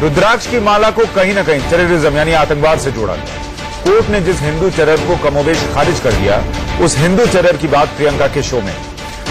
रुद्राक्ष की माला को कहीं ना कहीं टेररिज्म यानी आतंकवाद से जोड़ा गया। कोर्ट ने जिस हिंदू टेरर को कमोबेश खारिज कर दिया, उस हिंदू टेरर की बात प्रियंका के शो में।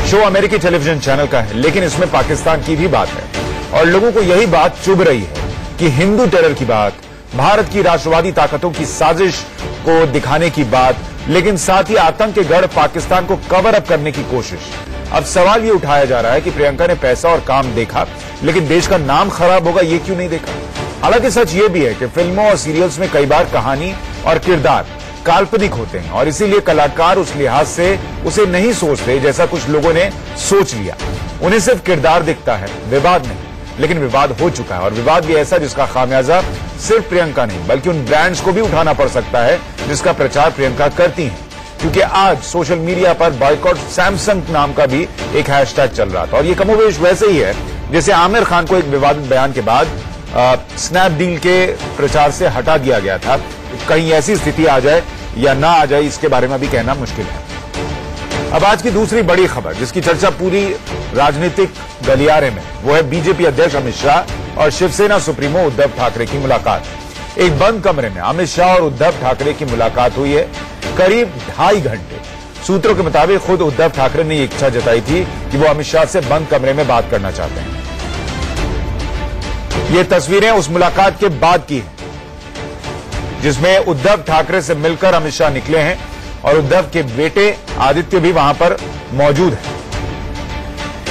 शो अमेरिकी टेलीविजन चैनल का है, लेकिन इसमें पाकिस्तान की भी बात है और लोगों को यही बात चुभ रही है कि हिंदू टेरर की बात, भारत की राष्ट्रवादी ताकतों की साजिश को दिखाने की बात, लेकिन साथ ही आतंक के गढ़ पाकिस्तान को कवर अप करने की कोशिश। अब सवाल ये उठाया जा रहा है कि प्रियंका ने पैसा और काम देखा, लेकिन देश का नाम खराब होगा ये क्यों नहीं देखा। हालांकि सच ये भी है कि फिल्मों और सीरियल्स में कई बार कहानी और किरदार काल्पनिक होते हैं और इसीलिए कलाकार उस लिहाज से उसे नहीं सोचते जैसा कुछ लोगों ने सोच लिया। उन्हें सिर्फ किरदार दिखता है, विवाद नहीं। लेकिन विवाद हो चुका है और विवाद भी ऐसा जिसका खामियाजा सिर्फ प्रियंका नहीं बल्कि उन ब्रांड्स को भी उठाना पड़ सकता है जिसका प्रचार प्रियंका करती हैं। क्योंकि आज सोशल मीडिया पर बॉयकॉट सैमसंग नाम का भी एक हैशटैग चल रहा था और ये कमोबेश वैसे ही है जैसे आमिर खान को एक विवादित बयान के बाद स्नैपडील के प्रचार से हटा दिया गया था। कहीं ऐसी स्थिति आ जाए या ना आ जाए, इसके बारे में भी कहना मुश्किल है। अब आज की दूसरी बड़ी खबर जिसकी चर्चा पूरी राजनीतिक गलियारे में, वो है बीजेपी अध्यक्ष अमित शाह और शिवसेना सुप्रीमो उद्धव ठाकरे की मुलाकात। एक बंद कमरे में अमित शाह और उद्धव ठाकरे की मुलाकात हुई है करीब 2.5 घंटे। सूत्रों के मुताबिक खुद उद्धव ठाकरे ने इच्छा जताई थी कि वो अमित शाह से बंद कमरे में बात करना चाहते हैं। ये तस्वीरें उस मुलाकात के बाद की हैं जिसमें उद्धव ठाकरे से मिलकर अमित शाह निकले हैं और उद्धव के बेटे आदित्य भी वहां पर मौजूद है।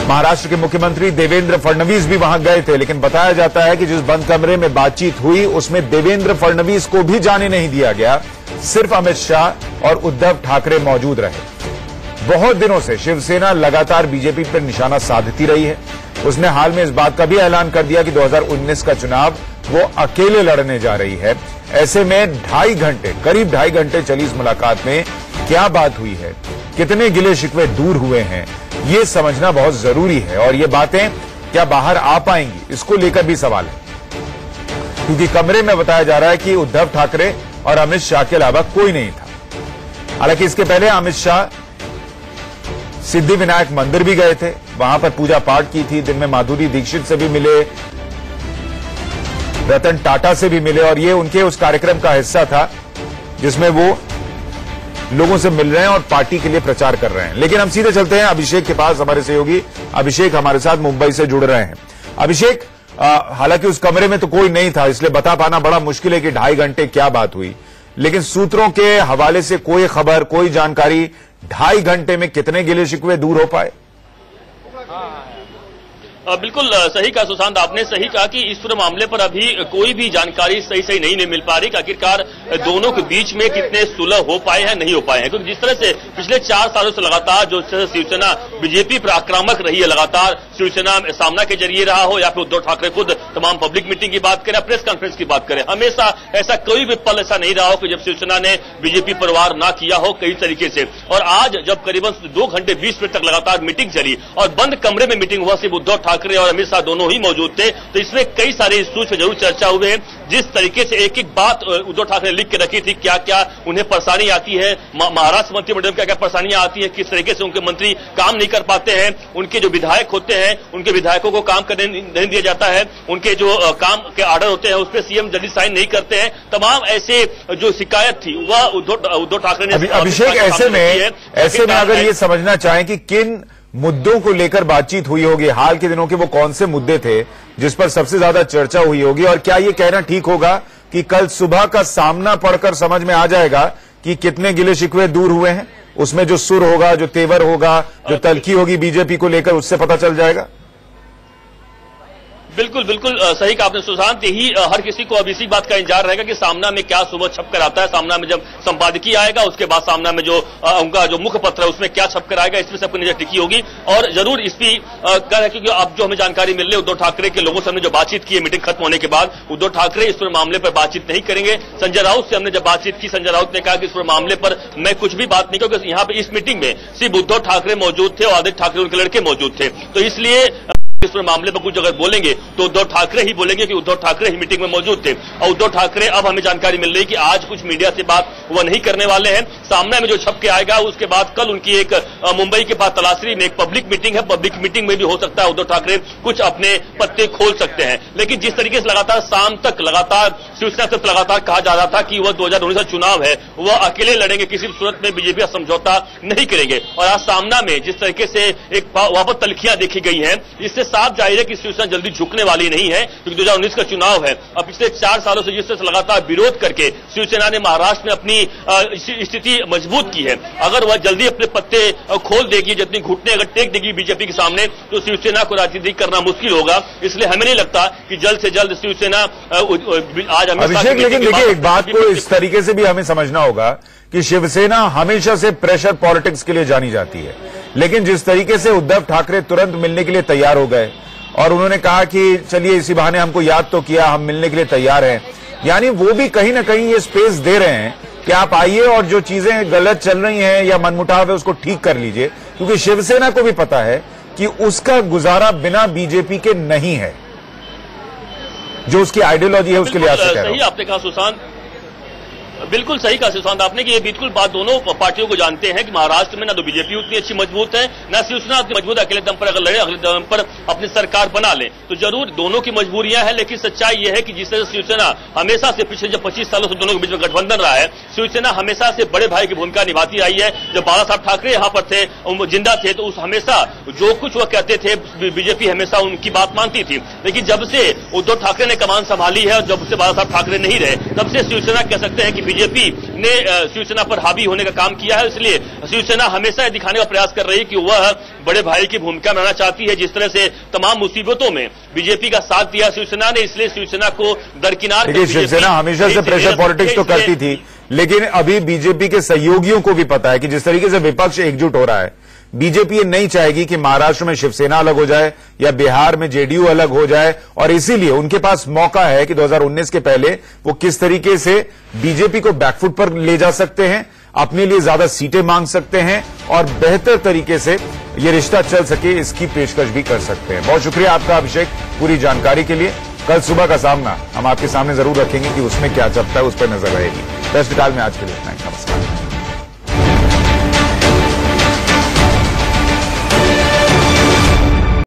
महाराष्ट्र के मुख्यमंत्री देवेंद्र फडणवीस भी वहां गए थे, लेकिन बताया जाता है कि जिस बंद कमरे में बातचीत हुई उसमें देवेंद्र फडणवीस को भी जाने नहीं दिया गया, सिर्फ अमित शाह और उद्धव ठाकरे मौजूद रहे। बहुत दिनों से शिवसेना लगातार बीजेपी पर निशाना साधती रही है। उसने हाल में इस बात का भी ऐलान कर दिया कि 2019 का चुनाव वो अकेले लड़ने जा रही है। ऐसे में 2.5 घंटे, करीब 2.5 घंटे चली इस मुलाकात में क्या बात हुई है, कितने गिले शिकवे दूर हुए हैं, ये समझना बहुत जरूरी है और ये बातें क्या बाहर आ पाएंगी, इसको लेकर भी सवाल है। क्योंकि कमरे में बताया जा रहा है कि उद्धव ठाकरे और अमित शाह के अलावा कोई नहीं था। हालांकि इसके पहले अमित शाह सिद्धि विनायक मंदिर भी गए थे, वहां पर पूजा पाठ की थी। दिन में माधुरी दीक्षित से भी मिले, रतन टाटा से भी मिले और ये उनके उस कार्यक्रम का हिस्सा था जिसमें वो लोगों से मिल रहे हैं और पार्टी के लिए प्रचार कर रहे हैं। लेकिन हम सीधे चलते हैं अभिषेक के पास। हमारे सहयोगी अभिषेक हमारे साथ मुंबई से जुड़ रहे हैं। अभिषेक, हालांकि उस कमरे में तो कोई नहीं था इसलिए बता पाना बड़ा मुश्किल है कि 2.5 घंटे क्या बात हुई, लेकिन सूत्रों के हवाले से कोई खबर, कोई जानकारी, 2.5 घंटे में कितने गिले शिकवे दूर हो पाए? बिल्कुल सही कहा सुशांत, आपने सही कहा कि इस पूरे मामले पर अभी कोई भी जानकारी सही नहीं मिल पा रही कि आखिरकार दोनों के बीच में कितने सुलह हो पाए हैं, नहीं हो पाए हैं। क्योंकि जिस तरह से पिछले 4 सालों से लगातार जो शिवसेना बीजेपी पर आक्रामक रही है, लगातार शिवसेना सामना के जरिए रहा हो या फिर उद्धव ठाकरे खुद तमाम पब्लिक मीटिंग की बात करें, प्रेस कॉन्फ्रेंस की बात करें, हमेशा ऐसा कोई भी पल ऐसा नहीं रहा हो कि जब शिवसेना ने बीजेपी पर वार ना किया हो कई तरीके से। और आज जब करीबन 2 घंटे 20 मिनट तक लगातार मीटिंग चली और बंद कमरे में मीटिंग हुआ, सिर्फ उद्धव ठाकरे और अमित शाह दोनों ही मौजूद थे, तो इसमें कई सारे इश्यूज पे जरूर चर्चा हुए हैं। जिस तरीके से एक एक बात उद्धव ठाकरे ने लिख के रखी थी, क्या क्या उन्हें परेशानी आती है, महाराष्ट्र मंत्रिमंडल में क्या क्या परेशानियां आती है, किस तरीके से उनके मंत्री काम नहीं कर पाते हैं, उनके जो विधायक होते हैं उनके विधायकों को काम करने नहीं दिया जाता है, उनके जो काम के आर्डर होते हैं उस पर सीएम जल्दी साइन नहीं करते हैं, तमाम ऐसे जो शिकायत थी वह उद्धव ठाकरे ने। अभिषेक, ऐसे में अगर ये समझना चाहें कि किन मुद्दों को लेकर बातचीत हुई होगी, हाल के दिनों के वो कौन से मुद्दे थे जिस पर सबसे ज्यादा चर्चा हुई होगी, और क्या ये कहना ठीक होगा कि कल सुबह का सामना पढ़कर समझ में आ जाएगा कि कितने गिले शिकवे दूर हुए हैं? उसमें जो सुर होगा, जो तेवर होगा, जो तलखी होगी बीजेपी को लेकर, उससे पता चल जाएगा। बिल्कुल सही कहा आपने सुशांत, यही हर किसी को अब इसी बात का इंतजार रहेगा कि सामना में क्या सुबह छप कर आता है। सामना में जब संपादकीय आएगा उसके बाद सामना में जो उनका जो मुख्य पत्र है उसमें क्या छप कर आएगा, इसमें सबकी नजर टिकी होगी। और जरूर इस पर क्या है क्योंकि अब जो हमें जानकारी मिल रही है, उद्धव ठाकरे के लोगों से हमने जो बातचीत की है मीटिंग खत्म होने के बाद, उद्धव ठाकरे इस पूरे मामले पर बातचीत नहीं करेंगे। संजय राउत से हमने जब बातचीत की, संजय राउत ने कहा कि इस पूरे मामले पर मैं कुछ भी बात नहीं करूंगा। यहाँ पे इस मीटिंग में सिर्फ उद्धव ठाकरे मौजूद थे और आदित्य ठाकरे उनके लड़के मौजूद थे, तो इसलिए इस पूरे मामले पर कुछ अगर बोलेंगे तो उद्धव ठाकरे ही बोलेंगे कि उद्धव ठाकरे ही मीटिंग में मौजूद थे। और उद्धव ठाकरे, अब हमें जानकारी मिल रही है कि आज कुछ मीडिया से बात वो नहीं करने वाले हैं। सामने में जो छप के आएगा उसके बाद कल उनकी एक मुंबई के पास तलासरी में एक पब्लिक मीटिंग है। पब्लिक मीटिंग में भी हो सकता है उद्धव ठाकरे कुछ अपने पत्ते खोल सकते हैं। लेकिन जिस तरीके से लगातार शाम तक लगातार शिवसेना से लगातार कहा जा रहा था कि वह 2019 का चुनाव है वह अकेले लड़ेंगे, किसी सूरत में बीजेपी का समझौता नहीं करेंगे। और आज सामना में जिस तरीके से एक वापस तलखियां देखी गई हैं, इससे साफ जाहिर है कि शिवसेना जल्दी झुकने वाली नहीं है, क्योंकि 2019 का चुनाव है। और पिछले 4 सालों से जिस तरह से लगातार विरोध करके शिवसेना ने महाराष्ट्र में अपनी स्थिति मजबूत की है, अगर वह जल्दी अपने पत्ते खोल देगी, जितनी घुटने अगर टेक देगी बीजेपी के सामने, तो शिवसेना को राजनीति करना मुश्किल होगा। इसलिए हमें नहीं लगता कि जल्द से जल्द शिवसेना आज अभिषेक, लेकिन देखिए एक बात को इस तरीके से भी हमें समझना होगा कि शिवसेना हमेशा से प्रेशर पॉलिटिक्स के लिए जानी जाती है, लेकिन जिस तरीके से उद्धव ठाकरे तुरंत मिलने के लिए तैयार हो गए और उन्होंने कहा कि चलिए इसी बहाने हमको याद तो किया, हम मिलने के लिए तैयार हैं, यानी वो भी कहीं ना कहीं ये स्पेस दे रहे हैं कि आप आइए और जो चीजें गलत चल रही हैं या मनमुटाव है उसको ठीक कर लीजिए, क्योंकि शिवसेना को भी पता है कि उसका गुजारा बिना बीजेपी के नहीं है। जो उसकी आइडियोलॉजी है उसके लिए सही आपने कहा सुशांत, बिल्कुल सही कहा सुशांत आपने कि ये बिल्कुल बात दोनों पार्टियों को जानते हैं कि महाराष्ट्र में ना तो बीजेपी उतनी अच्छी मजबूत है, ना शिवसेना उतनी मजबूत है। अकेले दम पर अगर लड़े, अगले दम पर अपनी सरकार बना ले तो जरूर दोनों की मजबूरियां हैं। लेकिन सच्चाई यह है कि जिस तरह शिवसेना हमेशा से पिछले जब 25 सालों से दोनों के बीच में गठबंधन रहा है, शिवसेना हमेशा से बड़े भाई की भूमिका निभाती आई है। जब बाला साहब ठाकरे यहाँ पर थे, जिंदा थे, तो उस हमेशा जो कुछ वह कहते थे बीजेपी हमेशा उनकी बात मानती थी। लेकिन जब से उद्धव ठाकरे ने कमान संभाली है और जब से बाला साहब ठाकरे नहीं रहे, तब से शिवसेना कह सकते हैं कि बीजेपी ने शिवसेना पर हावी होने का काम किया है। इसलिए शिवसेना हमेशा यह दिखाने का प्रयास कर रही है कि वह बड़े भाई की भूमिका निभाना चाहती है। जिस तरह से तमाम मुसीबतों में बीजेपी का साथ दिया शिवसेना ने, इसलिए शिवसेना को दरकिनार कर शिवसेना हमेशा से प्रेशर पॉलिटिक्स तो करती थी, लेकिन अभी बीजेपी के सहयोगियों को भी पता है कि जिस तरीके से विपक्ष एकजुट हो रहा है, बीजेपी ये नहीं चाहेगी कि महाराष्ट्र में शिवसेना अलग हो जाए या बिहार में जेडीयू अलग हो जाए। और इसीलिए उनके पास मौका है कि 2019 के पहले वो किस तरीके से बीजेपी को बैकफुट पर ले जा सकते हैं, अपने लिए ज्यादा सीटें मांग सकते हैं और बेहतर तरीके से ये रिश्ता चल सके, इसकी पेशकश भी कर सकते हैं। बहुत शुक्रिया आपका अभिषेक पूरी जानकारी के लिए। कल सुबह का सामना हम आपके सामने जरूर रखेंगे कि उसमें क्या चलता है, उस पर नजर रहेगी। दस विकाल में आज के लिए इतना ही। नमस्कार।